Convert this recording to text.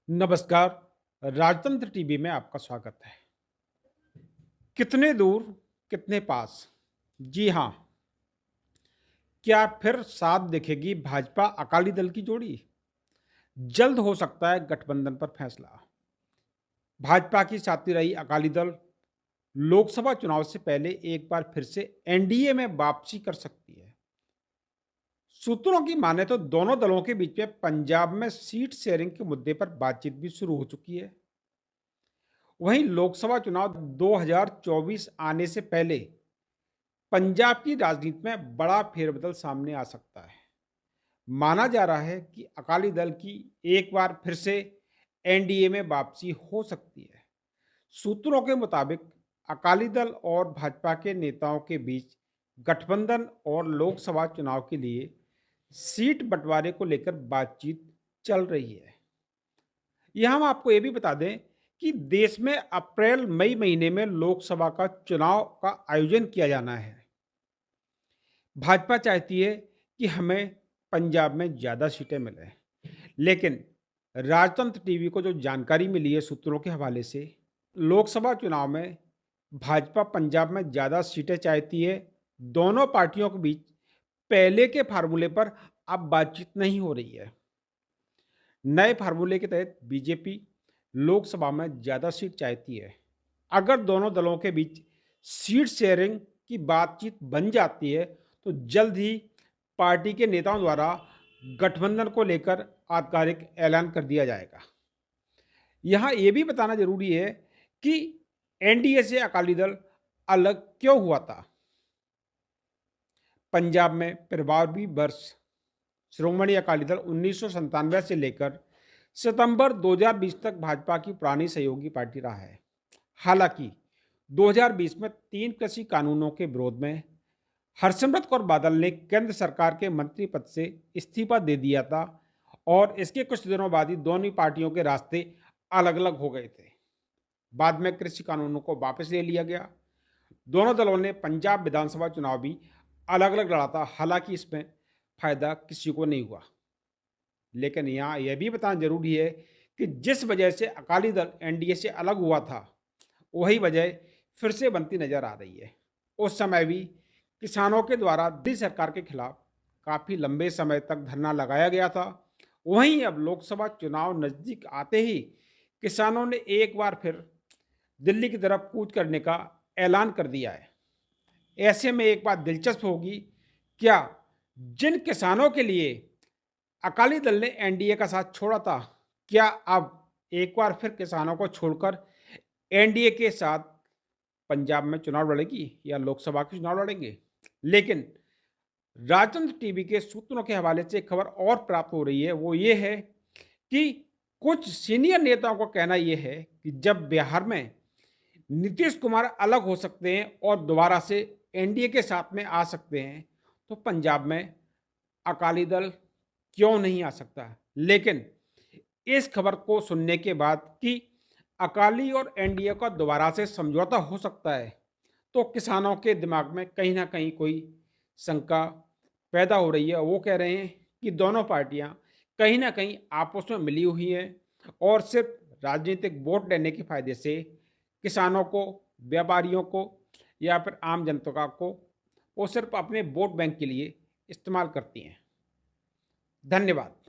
नमस्कार। राजतंत्र टीवी में आपका स्वागत है। कितने दूर कितने पास। जी हाँ, क्या फिर साथ दिखेगी भाजपा अकाली दल की जोड़ी? जल्द हो सकता है गठबंधन पर फैसला। भाजपा की साथी रही अकाली दल लोकसभा चुनाव से पहले एक बार फिर से एनडीए में वापसी कर सकती है। सूत्रों की माने तो दोनों दलों के बीच में पंजाब में सीट शेयरिंग के मुद्दे पर बातचीत भी शुरू हो चुकी है। वहीं लोकसभा चुनाव 2024 आने से पहले पंजाब की राजनीति में बड़ा फेरबदल सामने आ सकता है। माना जा रहा है कि अकाली दल की एक बार फिर से एनडीए में वापसी हो सकती है। सूत्रों के मुताबिक अकाली दल और भाजपा के नेताओं के बीच गठबंधन और लोकसभा चुनाव के लिए सीट बंटवारे को लेकर बातचीत चल रही है। यह हम आपको ये भी बता दें कि देश में अप्रैल मई महीने में लोकसभा का चुनाव का आयोजन किया जाना है। भाजपा चाहती है कि हमें पंजाब में ज़्यादा सीटें मिलें, लेकिन राजतंत्र टीवी को जो जानकारी मिली है सूत्रों के हवाले से, लोकसभा चुनाव में भाजपा पंजाब में ज़्यादा सीटें चाहती है। दोनों पार्टियों के बीच पहले के फार्मूले पर अब बातचीत नहीं हो रही है। नए फार्मूले के तहत बीजेपी लोकसभा में ज़्यादा सीट चाहती है। अगर दोनों दलों के बीच सीट शेयरिंग की बातचीत बन जाती है, तो जल्द ही पार्टी के नेताओं द्वारा गठबंधन को लेकर आधिकारिक ऐलान कर दिया जाएगा। यहाँ ये भी बताना जरूरी है कि एनडीए से अकाली दल अलग क्यों हुआ था। पंजाब में प्रभावी वर्ष श्रोमणी अकाली दल 1997 से लेकर सितंबर 2020 तक भाजपा की पुरानी सहयोगी पार्टी रहा है। हालांकि 2020 में 3 कृषि कानूनों के विरोध में हरसिमरत कौर बादल ने केंद्र सरकार के मंत्री पद से इस्तीफा दे दिया था और इसके कुछ दिनों बाद ही दोनों पार्टियों के रास्ते अलग अलग हो गए थे। बाद में कृषि कानूनों को वापस ले लिया गया। दोनों दलों ने पंजाब विधानसभा चुनाव भी अलग अलग लड़ा था। हालांकि इसमें फायदा किसी को नहीं हुआ। लेकिन यहाँ यह भी बताना जरूरी है कि जिस वजह से अकाली दल एनडीए से अलग हुआ था, वही वजह फिर से बनती नजर आ रही है। उस समय भी किसानों के द्वारा दिल्ली सरकार के खिलाफ काफ़ी लंबे समय तक धरना लगाया गया था। वहीं अब लोकसभा चुनाव नज़दीक आते ही किसानों ने एक बार फिर दिल्ली की तरफ कूच करने का ऐलान कर दिया है। ऐसे में एक बात दिलचस्प होगी, क्या जिन किसानों के लिए अकाली दल ने एनडीए का साथ छोड़ा था, क्या अब एक बार फिर किसानों को छोड़कर एनडीए के साथ पंजाब में चुनाव लड़ेगी या लोकसभा के चुनाव लड़ेंगे? लेकिन राजतंत्र टीवी के सूत्रों के हवाले से एक खबर और प्राप्त हो रही है, वो ये है कि कुछ सीनियर नेताओं का कहना यह है कि जब बिहार में नीतीश कुमार अलग हो सकते हैं और दोबारा से एनडीए के साथ में आ सकते हैं, तो पंजाब में अकाली दल क्यों नहीं आ सकता। लेकिन इस खबर को सुनने के बाद कि अकाली और एनडीए का दोबारा से समझौता हो सकता है, तो किसानों के दिमाग में कहीं ना कहीं कोई शंका पैदा हो रही है। वो कह रहे हैं कि दोनों पार्टियां कहीं ना कहीं आपस में मिली हुई हैं और सिर्फ राजनीतिक वोट लेने के फायदे से किसानों को, व्यापारियों को या फिर आम जनता को वो सिर्फ अपने वोट बैंक के लिए इस्तेमाल करती हैं। धन्यवाद।